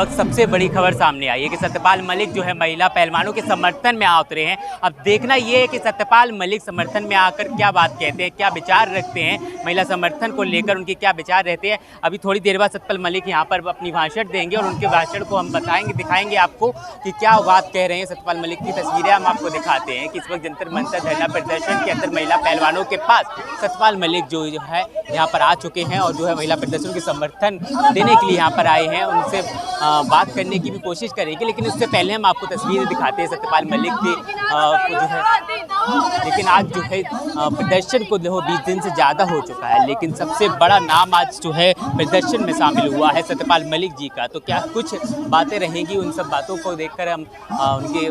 वक्त सबसे बड़ी खबर सामने आई है कि सत्यपाल मलिक जो है महिला पहलवानों के समर्थन में आ उतरे हैं। अब देखना ये है कि सत्यपाल मलिक समर्थन में आकर क्या बात कहते हैं, क्या विचार रखते हैं, महिला समर्थन को लेकर उनके क्या विचार रहते हैं। अभी थोड़ी देर बाद सत्यपाल मलिक यहाँ पर अपनी भाषण देंगे और उनके भाषण को हम बताएंगे, दिखाएंगे आपको कि क्या बात कह रहे हैं। सत्यपाल मलिक की तस्वीरें हम आपको दिखाते हैं कि इस वक्त जंतर मंतर धरना प्रदर्शन के अंदर महिला पहलवानों के पास सत्यपाल मलिक जो है यहाँ पर आ चुके हैं और जो है महिला प्रदर्शन के समर्थन देने के लिए यहाँ पर आए हैं। उनसे बात करने की भी कोशिश करेंगे, लेकिन उससे पहले हम आपको तस्वीरें दिखाते हैं सत्यपाल मलिक की जो है। लेकिन आज जो है प्रदर्शन को जो 20 दिन से ज़्यादा हो चुका है, लेकिन सबसे बड़ा नाम आज जो है प्रदर्शन में शामिल हुआ है सत्यपाल मलिक जी का। तो क्या कुछ बातें रहेंगी, उन सब बातों को देखकर हम उनके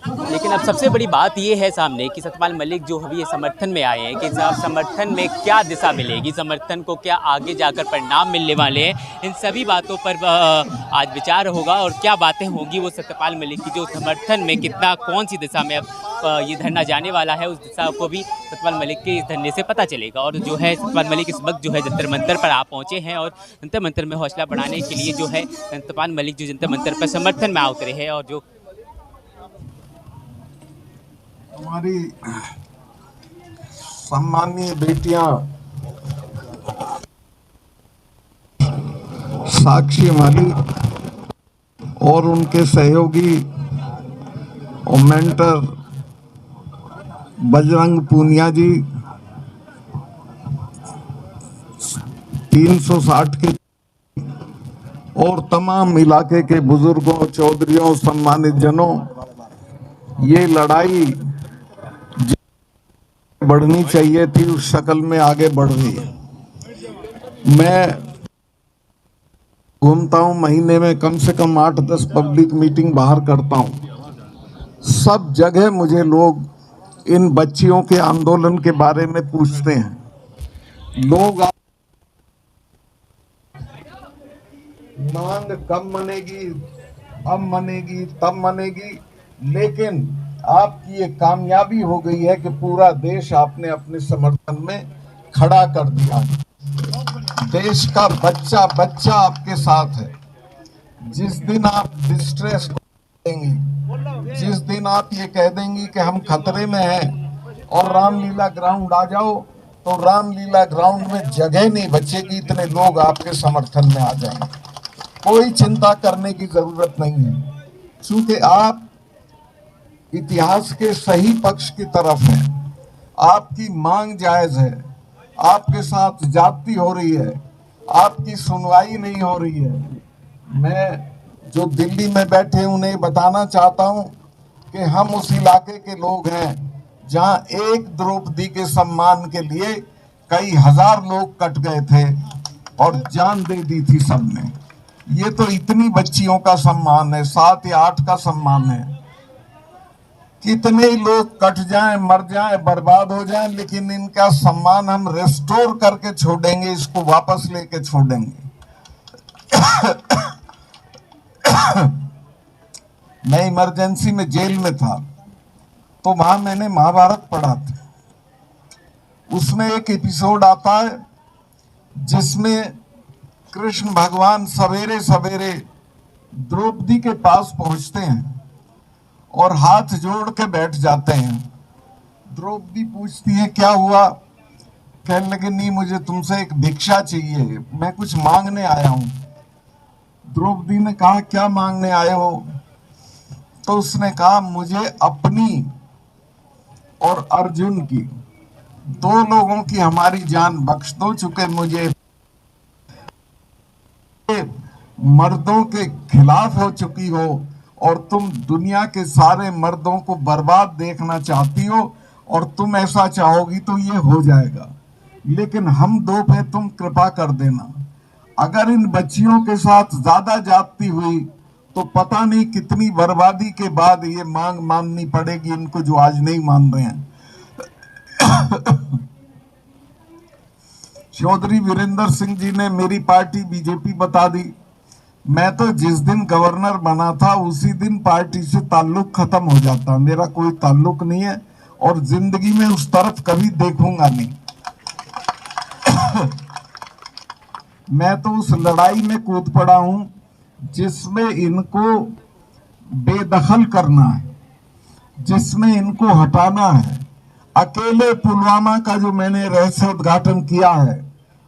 लेकिन अब सबसे बड़ी बात ये है सामने कि सत्यपाल मलिक जो अभी ये समर्थन में आए हैं कि समर्थन में क्या दिशा मिलेगी, समर्थन को क्या आगे जाकर परिणाम मिलने वाले हैं, इन सभी बातों पर आज विचार होगा। और क्या बातें होंगी वो सत्यपाल मलिक की जो समर्थन में कितना कौन सी दिशा में अब ये धरना जाने वाला है, उस दिशा को भी सत्यपाल मलिक के इस धरने से पता चलेगा। और जो है सत्यपाल मलिक इस वक्त जो है जंतर मंतर पर आप पहुँचे हैं और जंतर मंतर में हौसला बढ़ाने के लिए जो है सत्यपाल मलिक जो जंतर मंतर पर समर्थन में आ उतरे हैं। और जो हमारी सम्मानीय बेटियां साक्षी मलिक और उनके सहयोगी और मेंटर बजरंग पूनिया जी 360 के और तमाम इलाके के बुजुर्गों, चौधरियों, सम्मानित जनों, ये लड़ाई बढ़नी चाहिए थी उस शक्ल में आगे बढ़ रही है। मैं घूमता हूं, महीने में कम से कम 8-10 पब्लिक मीटिंग बाहर करता हूं। सब जगह मुझे लोग इन बच्चियों के आंदोलन के बारे में पूछते हैं। लोग मांग कब मनेगी, अब मनेगी, तब मनेगी, लेकिन आपकी ये कामयाबी हो गई है कि पूरा देश आपने अपने समर्थन में खड़ा कर दिया। देश का बच्चा बच्चा आपके साथ है। जिस दिन आप डिस्ट्रेस देंगी, जिस दिन आप ये कह देंगी कि हम खतरे में हैं और रामलीला ग्राउंड आ जाओ, तो रामलीला ग्राउंड में जगह नहीं बचेगी, इतने लोग आपके समर्थन में आ जाएंगे। कोई चिंता करने की जरूरत नहीं है, क्योंकि आप इतिहास के सही पक्ष की तरफ है। आपकी मांग जायज है, आपके साथ जाति हो रही है, आपकी सुनवाई नहीं हो रही है। मैं जो दिल्ली में बैठे उन्हें बताना चाहता हूं कि हम उस इलाके के लोग हैं जहां एक द्रौपदी के सम्मान के लिए कई हजार लोग कट गए थे और जान दे दी थी सबने। ये तो इतनी बच्चियों का सम्मान है, 7 या 8 का सम्मान है। कितने लोग कट जाएं, मर जाएं, बर्बाद हो जाएं, लेकिन इनका सम्मान हम रेस्टोर करके छोड़ेंगे, इसको वापस लेके छोड़ेंगे। मैं इमरजेंसी में जेल में था, तो वहां मैंने महाभारत पढ़ा था। उसमें एक एपिसोड आता है जिसमें कृष्ण भगवान सवेरे सवेरे द्रौपदी के पास पहुंचते हैं और हाथ जोड़ के बैठ जाते हैं। द्रौपदी पूछती है क्या हुआ, कहने लगे नहीं, मुझे तुमसे एक भिक्षा चाहिए, मैं कुछ मांगने आया हूं। द्रौपदी ने कहा क्या मांगने आए हो? तो उसने कहा मुझे अपनी और अर्जुन की, 2 लोगों की हमारी जान बख्श दो, चुके मुझे मर्दों के खिलाफ हो चुकी हो और तुम दुनिया के सारे मर्दों को बर्बाद देखना चाहती हो, और तुम ऐसा चाहोगी तो ये हो जाएगा, लेकिन हम 2 पे तुम कृपा कर देना। अगर इन बच्चियों के साथ ज्यादा जाती हुई तो पता नहीं कितनी बर्बादी के बाद ये मांग माननी पड़ेगी इनको, जो आज नहीं मान रहे हैं। चौधरी वीरेंद्र सिंह जी ने मेरी पार्टी बीजेपी बता दी। मैं तो जिस दिन गवर्नर बना था उसी दिन पार्टी से ताल्लुक खत्म हो जाता। मेरा कोई ताल्लुक नहीं है और जिंदगी में उस तरफ कभी देखूंगा नहीं। मैं तो उस लड़ाई में कूद पड़ा हूं जिसमें इनको बेदखल करना है, जिसमें इनको हटाना है। अकेले पुलवामा का जो मैंने रहस्य उद्घाटन किया है,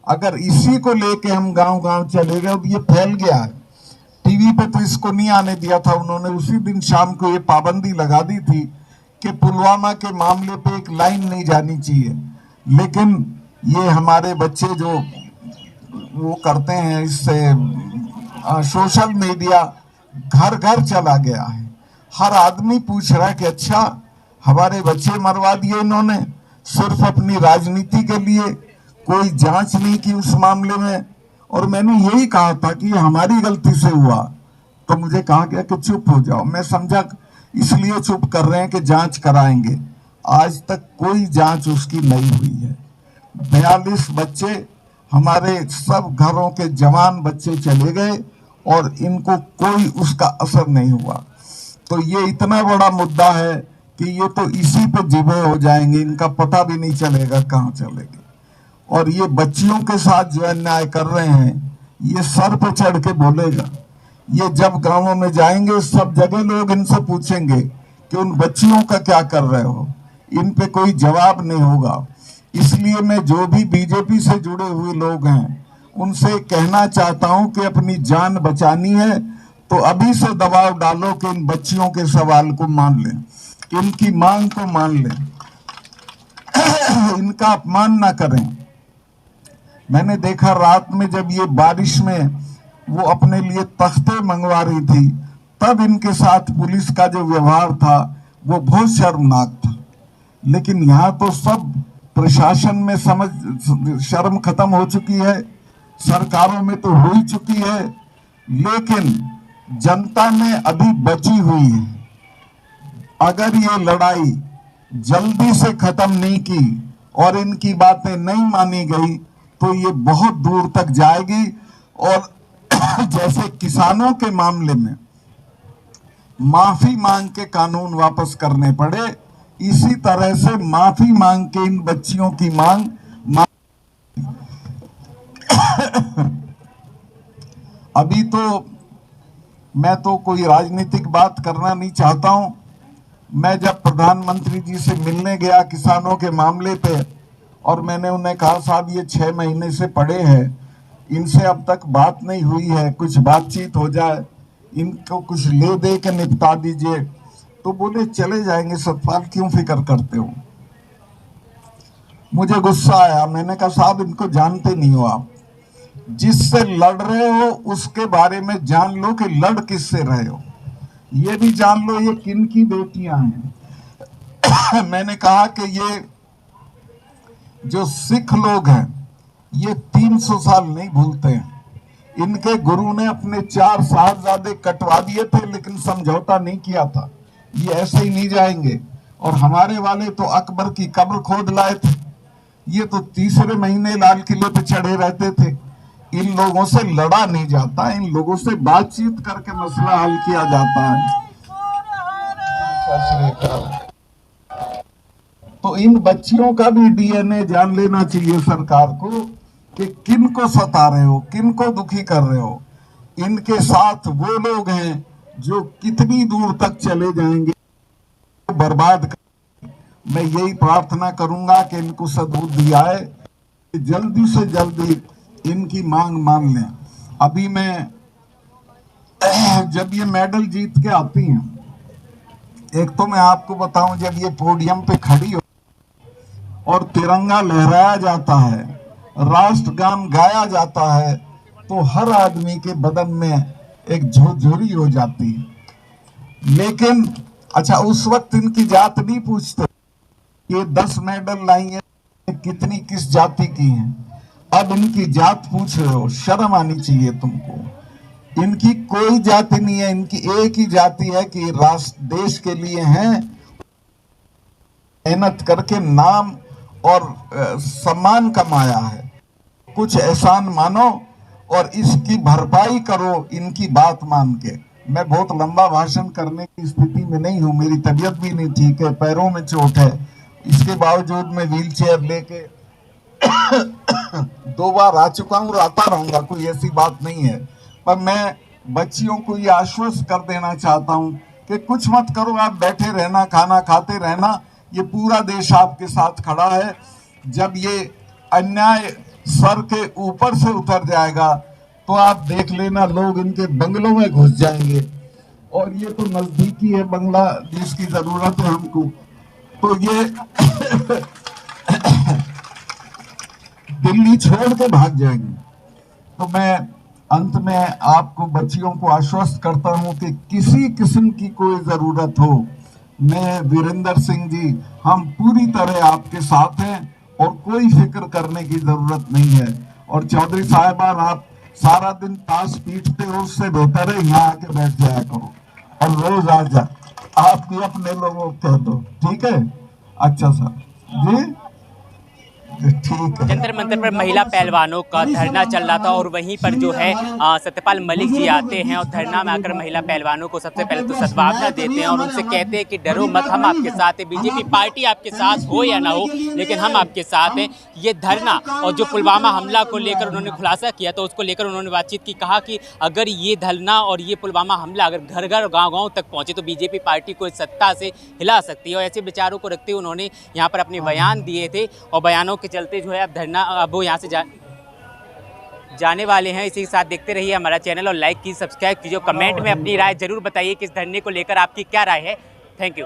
अगर इसी को लेके हम गांव गांव चले गए, अब ये फैल गया है। टीवी पे तो इसको नहीं आने दिया था उन्होंने, उसी दिन शाम को ये पाबंदी लगा दी थी कि पुलवामा के मामले पे एक लाइन नहीं जानी चाहिए। लेकिन ये हमारे बच्चे जो वो करते हैं, इससे सोशल मीडिया घर घर चला गया है। हर आदमी पूछ रहा है कि अच्छा हमारे बच्चे मरवा दिए इन्होंने सिर्फ अपनी राजनीति के लिए, कोई जांच नहीं की उस मामले में। और मैंने यही कहा था कि हमारी गलती से हुआ, तो मुझे कहा गया कि चुप हो जाओ। मैं समझा इसलिए चुप कर रहे हैं कि जांच कराएंगे। आज तक कोई जांच उसकी नहीं हुई है। 42 बच्चे हमारे सब घरों के जवान बच्चे चले गए और इनको कोई उसका असर नहीं हुआ। तो ये इतना बड़ा मुद्दा है कि ये तो इसी पे जिबे हो जाएंगे, इनका पता भी नहीं चलेगा कहाँ चलेंगे। और ये बच्चियों के साथ जो अन्याय कर रहे हैं, ये सर पे चढ़ के बोलेगा। ये जब गांवों में जाएंगे, सब जगह लोग इनसे पूछेंगे कि उन बच्चियों का क्या कर रहे हो, इन पे कोई जवाब नहीं होगा। इसलिए मैं जो भी बीजेपी से जुड़े हुए लोग हैं उनसे कहना चाहता हूं कि अपनी जान बचानी है तो अभी से दबाव डालो कि इन बच्चियों के सवाल को मान लें, इनकी मांग को मान लें, इनका अपमान ना करें। मैंने देखा रात में जब ये बारिश में वो अपने लिए तख्ते मंगवा रही थी, तब इनके साथ पुलिस का जो व्यवहार था वो बहुत शर्मनाक था। लेकिन यहाँ तो सब प्रशासन में शर्म खत्म हो चुकी है, सरकारों में तो हो ही चुकी है, लेकिन जनता में अभी बची हुई है। अगर ये लड़ाई जल्दी से खत्म नहीं की और इनकी बातें नहीं मानी गई तो ये बहुत दूर तक जाएगी। और जैसे किसानों के मामले में माफी मांग के कानून वापस करने पड़े, इसी तरह से माफी मांग के इन बच्चियों की मांग अभी तो मैं तो कोई राजनीतिक बात करना नहीं चाहता हूं। मैं जब प्रधानमंत्री जी से मिलने गया किसानों के मामले पे, और मैंने उन्हें कहा साहब ये 6 महीने से पड़े हैं, इनसे अब तक बात नहीं हुई है, कुछ बातचीत हो जाए, इनको कुछ ले दे के निपटा दीजिए। तो बोले चले जाएंगे सतपाल, क्यों फिक्र करते हो। मुझे गुस्सा आया, मैंने कहा साहब इनको जानते नहीं हो आप, जिससे लड़ रहे हो उसके बारे में जान लो कि लड़ किससे रहे हो, ये भी जान लो ये किन की बेटियां हैं। मैंने कहा कि ये जो सिख लोग हैं ये 300 साल नहीं भूलते हैं। इनके गुरु ने अपने 4 साहबजादे कटवा दिए थे लेकिन समझौता नहीं किया था, ये ऐसे ही नहीं जाएंगे। और हमारे वाले तो अकबर की कब्र खोद लाए थे, ये तो तीसरे महीने लाल किले पे चढ़े रहते थे। इन लोगों से लड़ा नहीं जाता, इन लोगों से बातचीत करके मसला हल किया जाता है। तो इन बच्चियों का भी डीएनए जान लेना चाहिए सरकार को कि किन को सता रहे हो, किन को दुखी कर रहे हो। इनके साथ वो लोग हैं जो कितनी दूर तक चले जाएंगे, बर्बाद कर। मैं यही प्रार्थना करूंगा कि इनको सद्बुद्धि आए, जल्दी से जल्दी इनकी मांग मान लें। अभी मैं जब ये मेडल जीत के आती हैं, एक तो मैं आपको बताऊं, जब ये पोडियम पे खड़ी हो और तिरंगा लहराया जाता है, राष्ट्रगान गाया जाता है, तो हर आदमी के बदन में एक झुरझुरी हो जाती है। लेकिन अच्छा उस वक्त इनकी जात नहीं पूछते, ये 10 मेडल लाई है, कितनी किस जाति की हैं। अब इनकी जात पूछ रहे हो, शर्म आनी चाहिए तुमको। इनकी कोई जाति नहीं है, इनकी एक ही जाति है कि राष्ट्र देश के लिए हैं, मेहनत करके नाम और सम्मान कमाया है। कुछ एहसान मानो और इसकी भरपाई करो इनकी बात मान के। मैं बहुत लंबा भाषण करने की स्थिति में नहीं हूं, मेरी तबीयत भी नहीं ठीक है, पैरों में चोट है, इसके बावजूद मैं व्हीलचेयर लेके 2 बार आ चुका हूँ और आता रहूंगा, कोई ऐसी बात नहीं है। पर मैं बच्चियों को ये आश्वस्त कर देना चाहता हूँ कि कुछ मत करो, आप बैठे रहना, खाना खाते रहना, ये पूरा देश आपके साथ खड़ा है। जब ये अन्याय सर के ऊपर से उतर जाएगा तो आप देख लेना, लोग इनके बंगलों में घुस जाएंगे। और ये तो नजदीकी है बांग्लादेश की जरूरत है हमको, तो ये दिल्ली छोड़ के भाग जाएंगे। तो मैं अंत में आपको बच्चियों को आश्वस्त करता हूं कि किसी किस्म की कोई जरूरत हो, मैं वीरेंद्र सिंह जी, हम पूरी तरह आपके साथ हैं और कोई फिक्र करने की जरूरत नहीं है। और चौधरी साहिबान, आप सारा दिन ताश पीटते हो, उससे बेहतर है यहाँ आके बैठ जाया करो और रोज आ जा, आप भी अपने लोगों को कह दो, ठीक है? अच्छा सर जी, ठीक है। जंतर मंतर पर महिला पहलवानों का धरना चल रहा था और वहीं पर जो है सत्यपाल मलिक जी आते हैं और धरना में आकर महिला पहलवानों को सबसे पहले तो सद्भावना देते हैं और उनसे कहते हैं कि डरो मत, हम आपके साथ हैं, बीजेपी पार्टी आपके साथ हो या ना हो लेकिन हम आपके साथ हैं। ये धरना और जो पुलवामा हमला को लेकर उन्होंने खुलासा किया तो उसको लेकर उन्होंने बातचीत की, कहा कि अगर ये धरना और ये पुलवामा हमला अगर घर घर गाँव गाँव तक पहुँचे तो बीजेपी पार्टी को सत्ता से हिला सकती है। और ऐसे विचारों को रखते हुए उन्होंने यहाँ पर अपने बयान दिए थे और बयानों के चलते जो है अब धरना अब वो यहाँ से जाने वाले हैं। इसी के साथ देखते रहिए हमारा चैनल और लाइक कीजिए, सब्सक्राइब कीजिए, कमेंट में अपनी राय जरूर बताइए कि इस धरने को लेकर आपकी क्या राय है। Thank you.